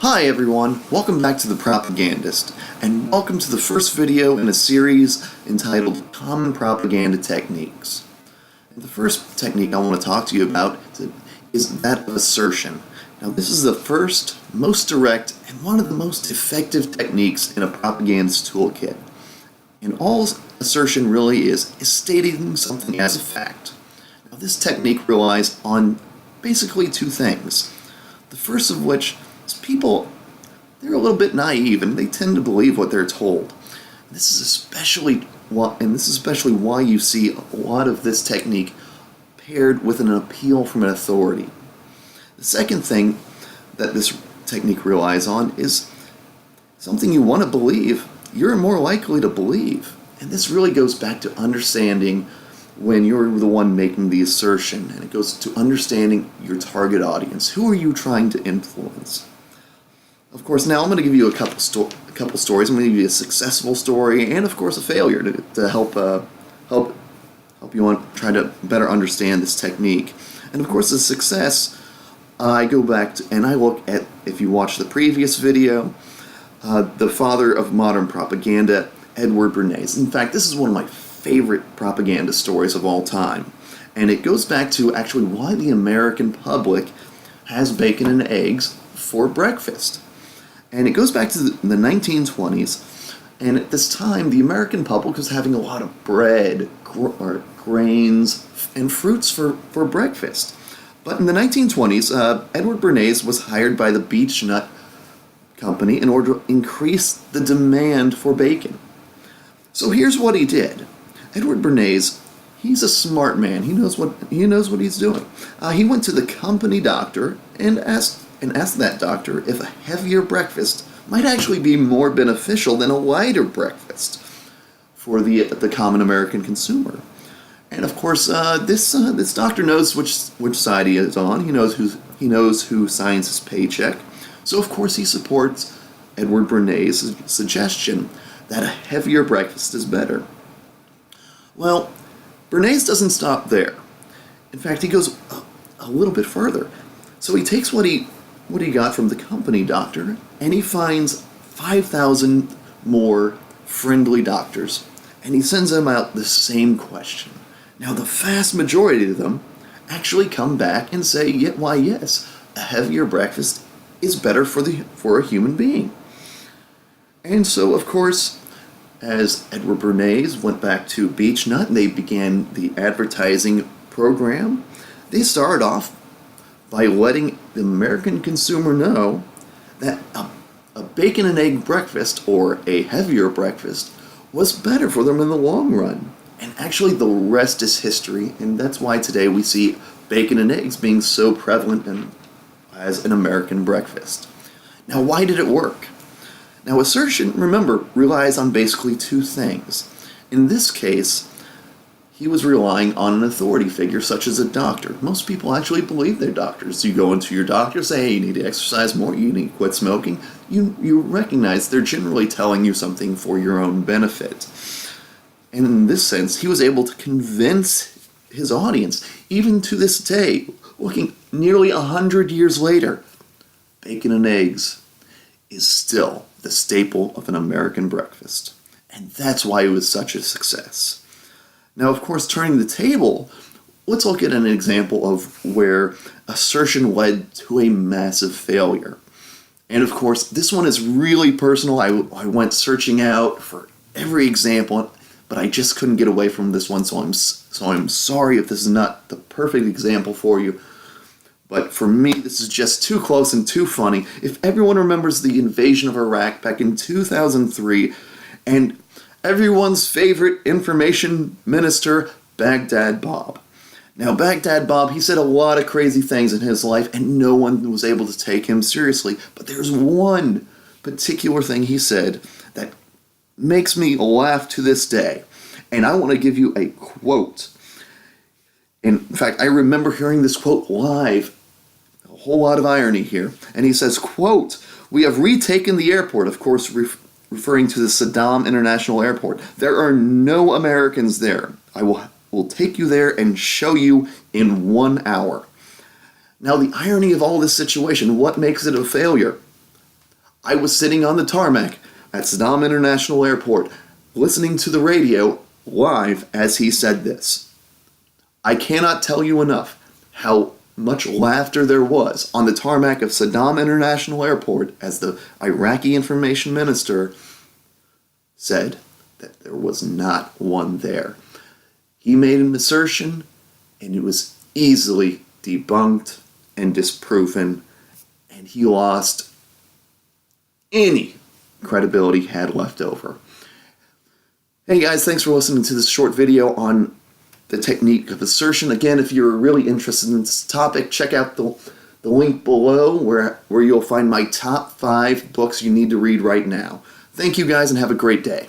Hi everyone, welcome back to The Propagandist, and welcome to the first video in a series entitled Common Propaganda Techniques. And the first technique I want to talk to you about is that of assertion. Now this is the first, most direct, and one of the most effective techniques in a propagandist toolkit. And all assertion really is stating something as a fact. Now this technique relies on basically two things. The first of which is people, they're a little bit naive and they tend to believe what they're told. This is especially why you see a lot of this technique paired with an appeal from an authority. The second thing that this technique relies on is something you want to believe, you're more likely to believe. And this really goes back to understanding when you're the one making the assertion, and it goes to understanding your target audience. Who are you trying to influence? Of course, now I'm going to give you a couple stories. I'm going to give you a successful story and, of course, a failure to help you try to better understand this technique. And, of course, the success, I go back to, and I look at, if you watch the previous video, the father of modern propaganda, Edward Bernays. In fact, this is one of my favorite propaganda stories of all time. And it goes back to actually why the American public has bacon and eggs for breakfast. And it goes back to the 1920s. And at this time, the American public was having a lot of bread, grains, and fruits for breakfast. But in the 1920s, Edward Bernays was hired by the Beech Nut Company in order to increase the demand for bacon. So here's what he did. Edward Bernays, he's a smart man. He knows what he's doing. He went to the company doctor and asked that doctor if a heavier breakfast might actually be more beneficial than a lighter breakfast for the common American consumer. And of course, this doctor knows which side he is on. He knows who signs his paycheck. So of course he supports Edward Bernays' suggestion that a heavier breakfast is better. Well, Bernays doesn't stop there. In fact, he goes a little bit further. So he takes what he got from the company doctor, and he finds 5,000 more friendly doctors, and he sends them out the same question. Now, the vast majority of them actually come back and say, why yes, a heavier breakfast is better for a human being. And so, of course, as Edward Bernays went back to Beech Nut and they began the advertising program, they started off by letting the American consumer know that a bacon and egg breakfast or a heavier breakfast was better for them in the long run. And actually the rest is history, and that's why today we see bacon and eggs being so prevalent as an American breakfast. Now, why did it work? Now, assertion, remember, relies on basically two things. In this case, he was relying on an authority figure such as a doctor. Most people actually believe they're doctors. You go into your doctor, say, hey, you need to exercise more, you need to quit smoking. You recognize they're generally telling you something for your own benefit. And in this sense, he was able to convince his audience, even to this day, looking nearly 100 years later, bacon and eggs is still the staple of an American breakfast. And that's why it was such a success. Now, of course, turning the table, let's look at an example of where assertion led to a massive failure. And of course, this one is really personal. I went searching out for every example, but I just couldn't get away from this one, so I'm sorry if this is not the perfect example for you. But for me, this is just too close and too funny. If everyone remembers the invasion of Iraq back in 2003, and everyone's favorite information minister, Baghdad Bob. Now, Baghdad Bob, he said a lot of crazy things in his life, and no one was able to take him seriously. But there's one particular thing he said that makes me laugh to this day. And I want to give you a quote. In fact, I remember hearing this quote live. A whole lot of irony here. And he says, quote, "We have retaken the airport," of course referring to the Saddam International Airport. "There are no Americans there. I will take you there and show you in 1 hour." Now, the irony of all this situation, what makes it a failure? I was sitting on the tarmac at Saddam International Airport, listening to the radio live as he said this. I cannot tell you enough how much laughter there was on the tarmac of Saddam International Airport as the Iraqi information minister said that there was not one there. He made an assertion, and it was easily debunked and disproven, and he lost any credibility he had left over. Hey guys, thanks for listening to this short video on the technique of assertion. Again, if you're really interested in this topic, check out the link below where you'll find my top 5 books you need to read right now. Thank you guys and have a great day.